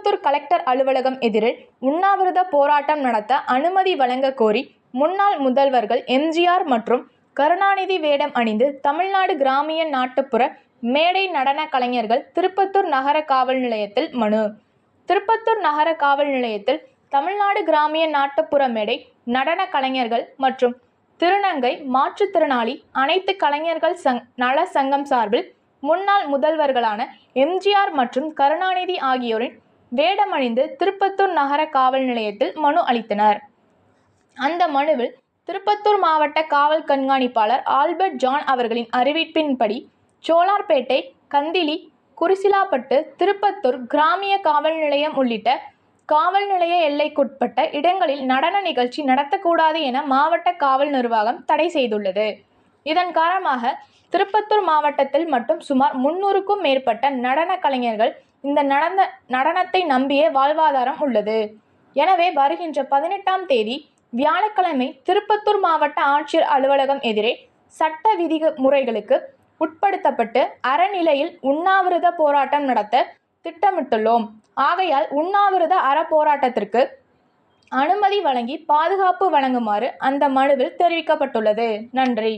Tirupattur collector அலுவலகம் எதிரில் உண்ணாவிரத போராட்டம் நடத்த அனுமதி வழங்க கோரி முன்னாள் முதல்வர்கள் எம்ஜிஆர் மற்றும் கருணாநிதி வேடம் அணிந்து தமிழ்நாடு கிராமிய நாட்டுப்புற மேடை நடன கலைஞர்கள் திருப்பத்தூர் நகர காவல் நிலையத்தில் மனு. திருப்பத்தூர் நகர காவல் நிலையத்தில் தமிழ்நாடு கிராமிய நாட்டுப்புற மேடை நடன கலைஞர்கள் மற்றும் திருநங்கை மாற்றுத்திறனாளி அனைத்து கலைஞர்கள் நல சங்கம் சார்பில் முன்னாள் முதல்வர்களான எம்ஜிஆர் மற்றும் கருணாநிதி ஆகியோரின் வேடமணிந்து திருப்பத்தூர் நகர காவல் நிலையத்தில் மனு அளித்தனர். அந்த மனுவில் திருப்பத்தூர் மாவட்ட காவல் கண்காணிப்பாளர் ஆல்பர்ட் ஜான் அவர்களின் அறிவிப்பின்படி சோலார்பேட்டை, கந்திலி, குரிசிலாப்பட்டு, திருப்பத்தூர் கிராமிய காவல் நிலையம் உள்ளிட்ட காவல் நிலைய எல்லைக்குட்பட்ட இடங்களில் நடன நிகழ்ச்சி நடத்தக்கூடாது என மாவட்ட காவல் நிர்வாகம் தடை செய்துள்ளது. இதன் காரணமாக திருப்பத்தூர் மாவட்டத்தில் மட்டும் சுமார் 300க்கும் மேற்பட்ட நடன கலைஞர்கள் இந்த நடனத்தை நம்பியே வாழ்வாதாரம் உள்ளது. எனவே வருகின்ற 18ஆம் தேதி வியாழக்கிழமை திருப்பத்தூர் மாவட்ட ஆட்சியர் அலுவலகம் எதிரே சட்ட விதிமுறைகளுக்கு உட்படுத்தப்பட்டு அறநிலையில் உண்ணாவிரத போராட்டம் நடத்த திட்டமிட்டுள்ளோம். ஆகையால் உண்ணாவிரத போராட்டத்திற்கு அனுமதி வழங்கி பாதுகாப்பு வழங்குமாறு அந்த மனுவில் தெரிவிக்கப்பட்டுள்ளது. நன்றி.